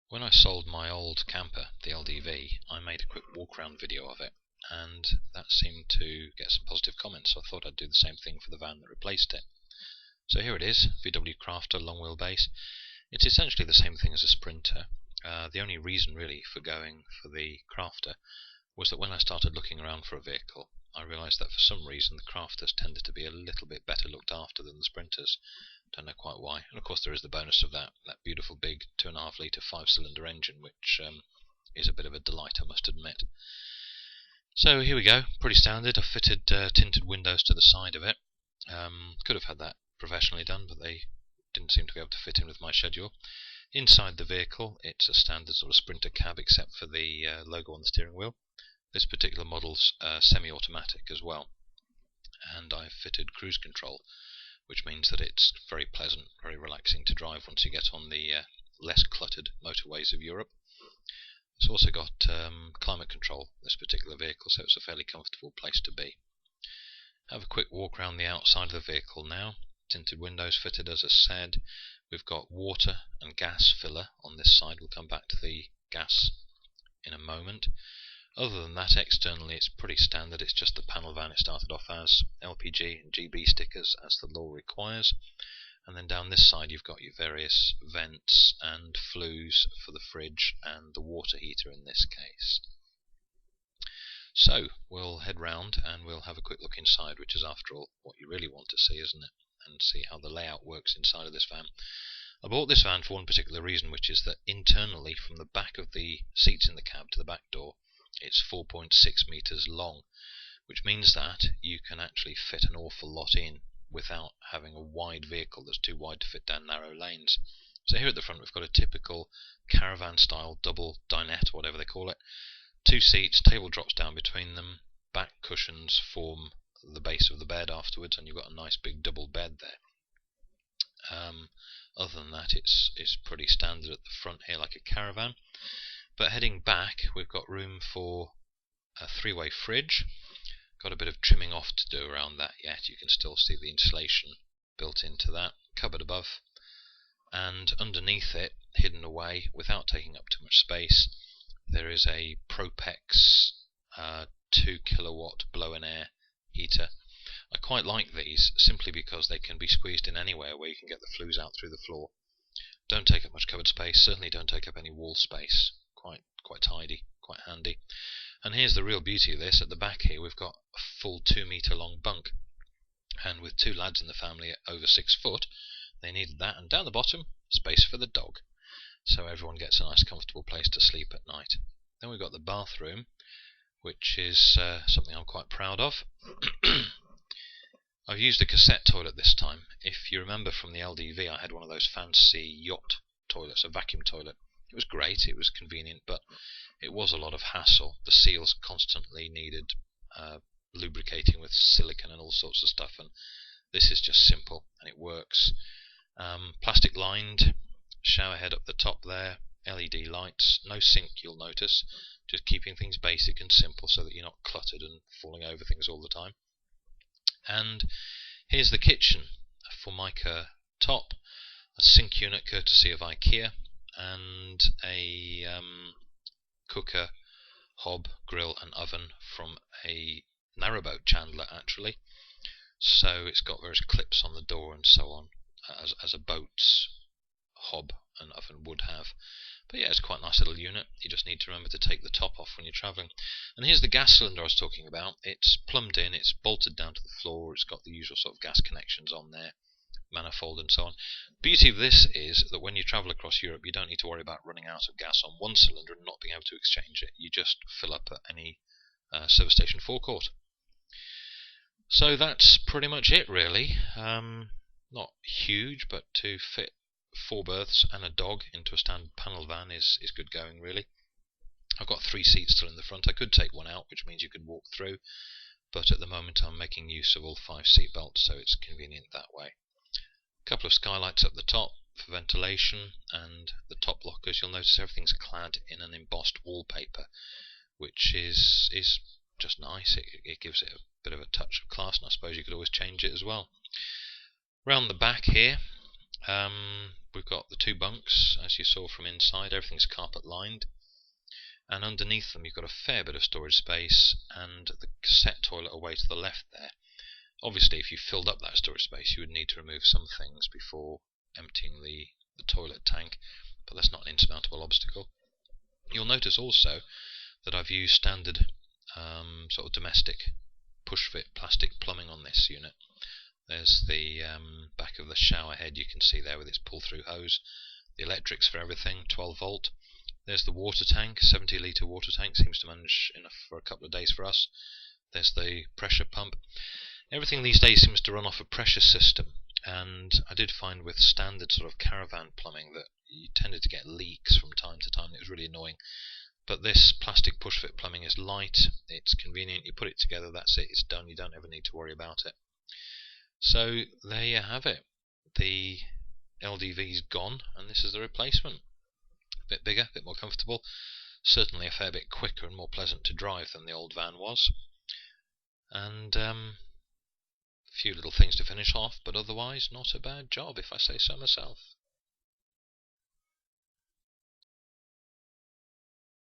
When I sold my old camper, the LDV, I made a quick walk around video of it, and that seemed to get some positive comments, so I thought I'd do the same thing for the van that replaced it. So here it is, VW Crafter long wheelbase. It's essentially the same thing as a Sprinter. The only reason really for going for the Crafter was that when I started looking around for a vehicle, I realised that for some reason the Crafters tended to be a little bit better looked after than the Sprinters. Don't know quite why. And of course there is the bonus of that beautiful big 2.5 litre 5-cylinder engine, which is a bit of a delight, I must admit. So here we go, pretty standard. I've fitted tinted windows to the side of it. Could have had that professionally done, but they didn't seem to be able to fit in with my schedule. Inside the vehicle, it's a standard sort of Sprinter cab, except for the logo on the steering wheel. This particular model's semi-automatic as well, and I've fitted cruise control, which means that it's very pleasant, very relaxing to drive once you get on the less cluttered motorways of Europe. It's also got climate control, this particular vehicle, so it's a fairly comfortable place to be. Have a quick walk around the outside of the vehicle now. Tinted windows fitted, as I said. We've got water and gas filler on this side. We'll come back to the gas in a moment. Other than that, externally it's pretty standard. It's just the panel van it started off as, LPG and GB stickers as the law requires. And then down this side you've got your various vents and flues for the fridge and the water heater in this case. So we'll head round and we'll have a quick look inside, which is after all what you really want to see, isn't it? And see how the layout works inside of this van. I bought this van for one particular reason, which is that internally from the back of the seats in the cab to the back door, it's 4.6 metres long, which means that you can actually fit an awful lot in without having a wide vehicle that's too wide to fit down narrow lanes. So here at the front we've got a typical caravan style double dinette, whatever they call it. 2 seats, table drops down between them, back cushions form the base of the bed afterwards, and you've got a nice big double bed there. Other than that, it's pretty standard at the front here, like a caravan. But heading back, we've got room for a 3-way fridge. Got a bit of trimming off to do around that yet. You can still see the insulation built into that. Cupboard above, and underneath it, hidden away without taking up too much space, there is a Propex 2 kilowatt blow-in air heater. I quite like these simply because they can be squeezed in anywhere where you can get the flues out through the floor. Don't take up much cupboard space, certainly don't take up any wall space. Quite tidy, quite handy. And here's the real beauty of this. At the back here we've got a full 2-metre long bunk, and with 2 lads in the family at over 6 foot, they needed that, and down the bottom, space for the dog, so everyone gets a nice comfortable place to sleep at night. Then we've got the bathroom, which is something I'm quite proud of. I've used a cassette toilet this time. If you remember from the LDV, I had one of those fancy yacht toilets, a vacuum toilet. It was great, it was convenient, but it was a lot of hassle. The seals constantly needed lubricating with silicone and all sorts of stuff, and this is just simple and it works. Plastic lined, shower head up the top there, LED lights, no sink you'll notice, just keeping things basic and simple so that you're not cluttered and falling over things all the time. And here's the kitchen, a Formica top, a sink unit courtesy of IKEA, and a cooker, hob, grill and oven from a narrowboat chandler actually. So it's got various clips on the door and so on, as a boat's hob and oven would have. But yeah, it's quite a nice little unit. You just need to remember to take the top off when you're travelling. And here's the gas cylinder I was talking about. It's plumbed in, it's bolted down to the floor, it's got the usual sort of gas connections on there, manifold and so on. Beauty of this is that when you travel across Europe you don't need to worry about running out of gas on one cylinder and not being able to exchange it. You just fill up at any service station forecourt. So that's pretty much it really. Not huge, but to fit 4 berths and a dog into a standard panel van is good going really. I've got 3 seats still in the front. I could take one out, which means you could walk through, but at the moment I'm making use of all 5 seat belts, so it's convenient that way. A couple of skylights up the top for ventilation, and the top lockers, you'll notice everything's clad in an embossed wallpaper, which is just nice. It gives it a bit of a touch of class, and I suppose you could always change it as well. Round the back here, We've got the two bunks, as you saw from inside. Everything's carpet lined, and underneath them you've got a fair bit of storage space, and the cassette toilet away to the left there. Obviously, if you filled up that storage space, you would need to remove some things before emptying the toilet tank, but that's not an insurmountable obstacle. You'll notice also that I've used standard sort of domestic push-fit plastic plumbing on this unit. There's the back of the shower head, you can see there with its pull-through hose. The electrics for everything, 12 volt. There's the water tank, 70 litre water tank, seems to manage enough for a couple of days for us. There's the pressure pump. Everything these days seems to run off a pressure system, and I did find with standard sort of caravan plumbing that you tended to get leaks from time to time. It was really annoying. But this plastic push-fit plumbing is light, it's convenient, you put it together, that's it, it's done, you don't ever need to worry about it. So there you have it. The LDV's gone, and this is the replacement. A bit bigger, a bit more comfortable, certainly a fair bit quicker and more pleasant to drive than the old van was. And a few little things to finish off, but otherwise not a bad job if I say so myself.